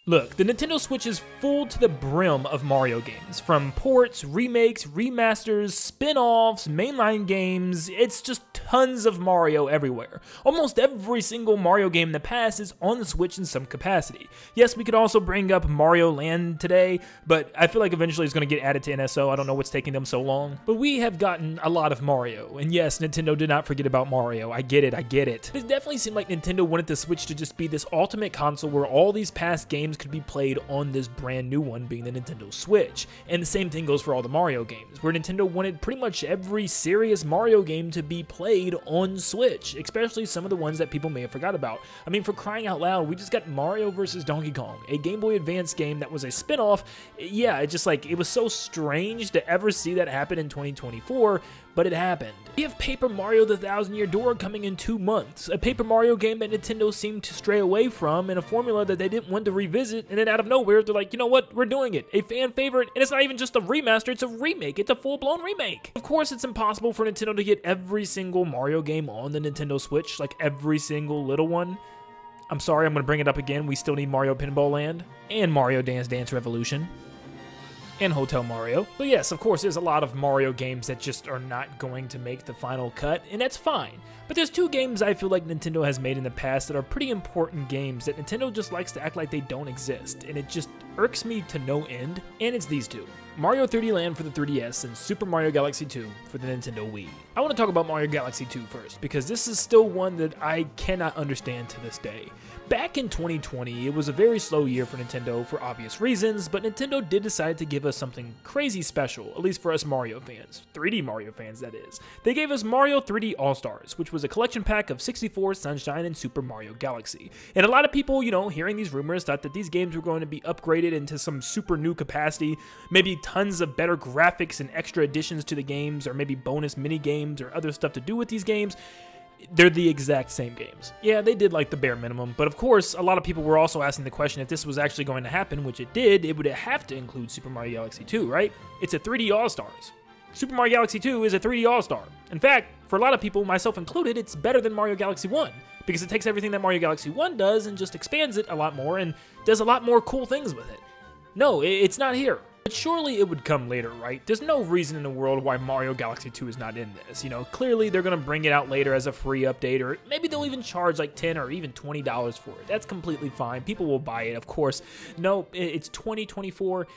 Look, the Nintendo Switch is full to the brim of Mario games. From ports, remakes, remasters, spin-offs, mainline games, it's just tons of Mario everywhere. Almost every single Mario game in the past is on the Switch in some capacity. Yes, we could also bring up Mario Land today, but I feel like eventually it's going to get added to NSO. I don't know what's taking them so long. But we have gotten a lot of Mario, and yes, Nintendo did not forget about Mario. I get it. It definitely seemed like Nintendo wanted the Switch to just be this ultimate console where all these past games could be played on this brand new one, being the Nintendo Switch. And the same thing goes for all the Mario games, where Nintendo wanted pretty much every serious Mario game to be played on Switch, especially some of the ones that people may have forgot about. I mean, for crying out loud, we just got Mario vs. Donkey Kong, a Game Boy Advance game that was a spin-off. Yeah, it was so strange to ever see that happen in 2024, but it happened. We have Paper Mario: The Thousand Year Door coming in 2 months, a Paper Mario game that Nintendo seemed to stray away from, and a formula that they didn't want to revisit, and then out of nowhere, they're like, you know what, we're doing it. A fan favorite, and it's not even just a remaster, it's a remake. It's a full-blown remake. Of course, it's impossible for Nintendo to get every single Mario game on the Nintendo Switch, like every single little one. I'm sorry, I'm going to bring it up again. We still need Mario Pinball Land, and Mario Dance Dance Revolution, and Hotel Mario. But yes, of course, there's a lot of Mario games that just are not going to make the final cut, and that's fine. But there's 2 games I feel like Nintendo has made in the past that are pretty important games that Nintendo just likes to act like they don't exist, and it just irks me to no end, and it's these 2. Mario 3D Land for the 3DS and Super Mario Galaxy 2 for the Nintendo Wii. I want to talk about Mario Galaxy 2 first, because this is still one that I cannot understand to this day. Back in 2020, it was a very slow year for Nintendo for obvious reasons, but Nintendo did decide to give us something crazy special, at least for us Mario fans, 3D Mario fans that is. They gave us Mario 3D All-Stars, which was a collection pack of 64, Sunshine, and Super Mario Galaxy. And a lot of people, hearing these rumors thought that these games were going to be upgraded into some super new capacity, maybe tons of better graphics and extra additions to the games, or maybe bonus mini games or other stuff to do with these games. They're the exact same games. Yeah, they did like the bare minimum, but of course, a lot of people were also asking the question if this was actually going to happen, which it did, it would have to include Super Mario Galaxy 2, right? It's a 3D All-Stars. Super Mario Galaxy 2 is a 3D All-Star. In fact, for a lot of people, myself included, it's better than Mario Galaxy 1, because it takes everything that Mario Galaxy 1 does and just expands it a lot more and does a lot more cool things with it. No, it's not here. But surely it would come later, right? There's no reason in the world why Mario Galaxy 2 is not in this. Clearly they're going to bring it out later as a free update, or maybe they'll even charge like $10 or even $20 for it. That's completely fine. People will buy it, of course. No, it's 2024.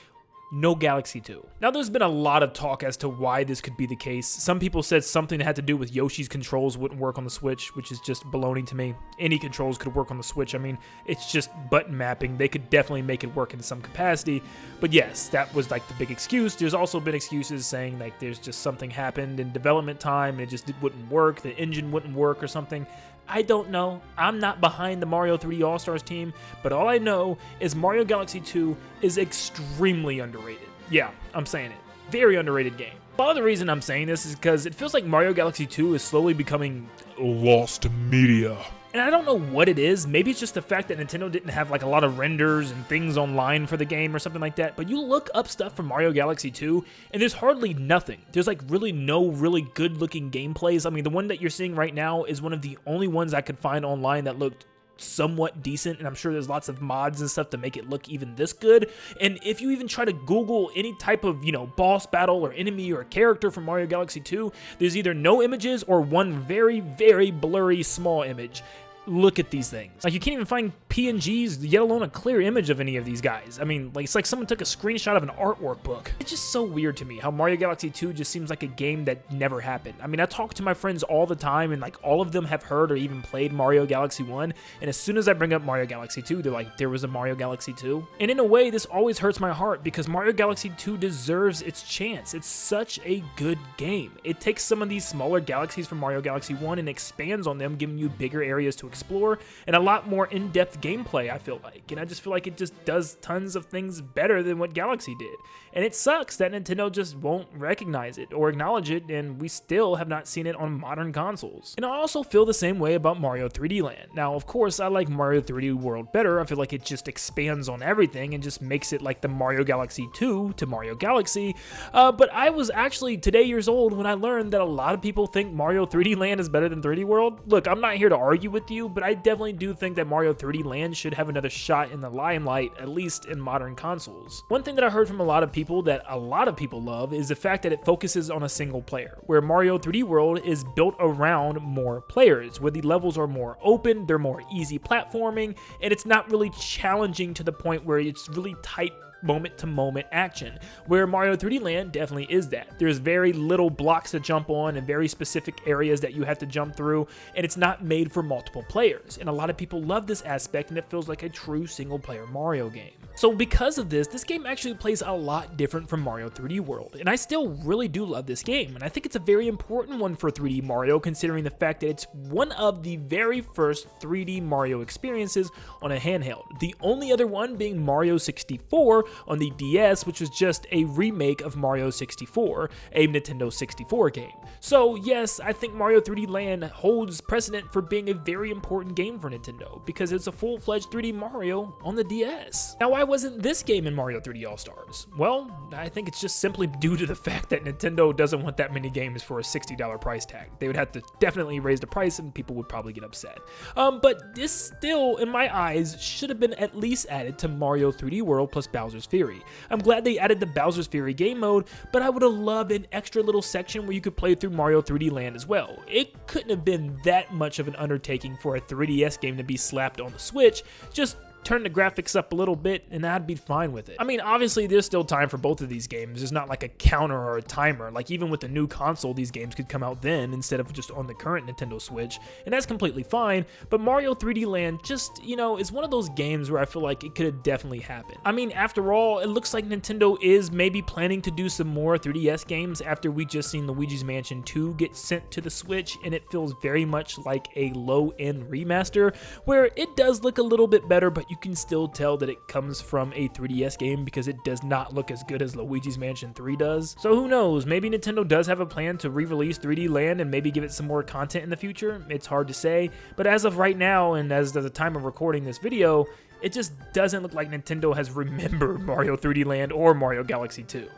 No Galaxy 2. Now, there's been a lot of talk as to why this could be the case. Some people said something that had to do with Yoshi's controls wouldn't work on the Switch, which is just baloney to me. Any controls could work on the Switch. I mean, it's just button mapping. They could definitely make it work in some capacity. But yes, that was like the big excuse. There's also been excuses saying like there's just something happened in development time and it just wouldn't work. The engine wouldn't work or something. I don't know. I'm not behind the Mario 3D All-Stars team, but all I know is Mario Galaxy 2 is extremely underrated. Yeah, I'm saying it. Very underrated game. Part of the reason I'm saying this is because it feels like Mario Galaxy 2 is slowly becoming lost media. And I don't know what it is. Maybe it's just the fact that Nintendo didn't have like a lot of renders and things online for the game or something like that. But you look up stuff from Mario Galaxy 2 and there's hardly nothing. There's like really no really good looking gameplays. I mean, the one that you're seeing right now is one of the only ones I could find online that looked somewhat decent, and I'm sure there's lots of mods and stuff to make it look even this good. And if you even try to Google any type of, boss battle or enemy or character from Mario Galaxy 2, there's either no images or one very, very blurry small image. Look at these things. Like, you can't even find PNGs, let alone a clear image of any of these guys. I mean, like, it's like someone took a screenshot of an artwork book. It's just so weird to me how Mario Galaxy 2 just seems like a game that never happened. I mean, I talk to my friends all the time, and like all of them have heard or even played Mario Galaxy 1, and as soon as I bring up Mario Galaxy 2, they're like, there was a Mario Galaxy 2? And in a way, this always hurts my heart because Mario Galaxy 2 deserves its chance. It's such a good game. It takes some of these smaller galaxies from Mario Galaxy 1 and expands on them, giving you bigger areas to explore and a lot more in-depth gameplay, I feel like. And I just feel like it just does tons of things better than what Galaxy did. And it sucks that Nintendo just won't recognize it or acknowledge it, and we still have not seen it on modern consoles. And I also feel the same way about Mario 3D Land. Now, of course, I like Mario 3D World better. I feel like it just expands on everything and just makes it like the Mario Galaxy 2 to Mario Galaxy. But I was actually today years old when I learned that a lot of people think Mario 3D Land is better than 3D World. Look, I'm not here to argue with you. you, but I definitely do think that Mario 3D Land should have another shot in the limelight, at least in modern consoles. One thing that I heard from a lot of people that a lot of people love is the fact that it focuses on a single player, where Mario 3D World is built around more players, where the levels are more open, they're more easy platforming, and it's not really challenging to the point where it's really tight moment-to-moment action, where Mario 3D Land definitely is that. There's very little blocks to jump on and very specific areas that you have to jump through, and it's not made for multiple players. And a lot of people love this aspect, and it feels like a true single-player Mario game. So because of this game actually plays a lot different from Mario 3D World, and I still really do love this game, and I think it's a very important one for 3D Mario, considering the fact that it's one of the very first 3D Mario experiences on a handheld. The only other one being Mario 64 on the DS, which was just a remake of Mario 64, a Nintendo 64 game. So yes, I think Mario 3D Land holds precedent for being a very important game for Nintendo, because it's a full-fledged 3D Mario on the DS. Now, why wasn't this game in Mario 3D All-Stars? Well, I think it's just simply due to the fact that Nintendo doesn't want that many games for a $60 price tag. They would have to definitely raise the price and people would probably get upset. But this still, in my eyes, should have been at least added to Mario 3D World plus Bowser's Fury. I'm glad they added the Bowser's Fury game mode, but I would have loved an extra little section where you could play through Mario 3D Land as well. It couldn't have been that much of an undertaking for a 3DS game to be slapped on the Switch. Just turn the graphics up a little bit and I'd be fine with it. I mean, obviously there's still time for both of these games. There's not like a counter or a timer. Like even with the new console, these games could come out then instead of just on the current Nintendo Switch, and that's completely fine. But Mario 3D Land just, you know, is one of those games where I feel like it could have definitely happened. I mean, after all, it looks like Nintendo is maybe planning to do some more 3DS games after we just seen Luigi's Mansion 2 get sent to the Switch, and it feels very much like a low-end remaster where it does look a little bit better, but you can still tell that it comes from a 3DS game because it does not look as good as Luigi's Mansion 3 does. So who knows, maybe Nintendo does have a plan to re-release 3D Land and maybe give it some more content in the future. It's hard to say, but as of right now and as of the time of recording this video, it just doesn't look like Nintendo has remembered Mario 3D Land or Mario Galaxy 2.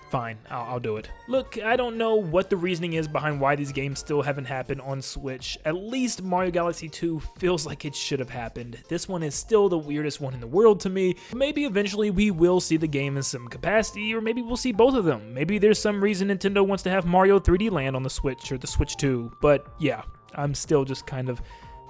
Fine, I'll do it. Look, I don't know what the reasoning is behind why these games still haven't happened on Switch. At least Mario Galaxy 2 feels like it should have happened. This one is still the weirdest one in the world to me. Maybe eventually we will see the game in some capacity, or maybe we'll see both of them. Maybe there's some reason Nintendo wants to have Mario 3D Land on the Switch or the Switch 2, but yeah, I'm still just kind of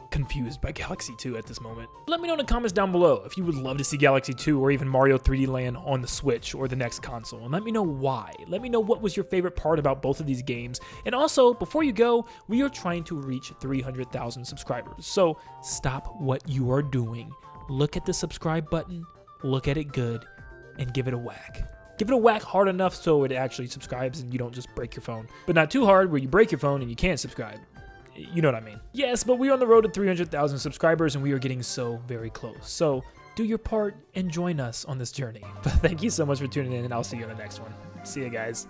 confused by Galaxy 2 at this moment. Let me know in the comments down below if you would love to see Galaxy 2 or even Mario 3D Land on the Switch or the next console, and let me know why. Let me know what was your favorite part about both of these games. And also, before you go, we are trying to reach 300,000 subscribers, so stop what you are doing. Look at the subscribe button, look at it good, and give it a whack. Give it a whack hard enough so it actually subscribes and you don't just break your phone. But not too hard where you break your phone and you can't subscribe. You know what I mean. Yes, but we're on the road to 300,000 subscribers and we are getting so very close. So do your part and join us on this journey. But thank you so much for tuning in, and I'll see you on the next one. See you guys.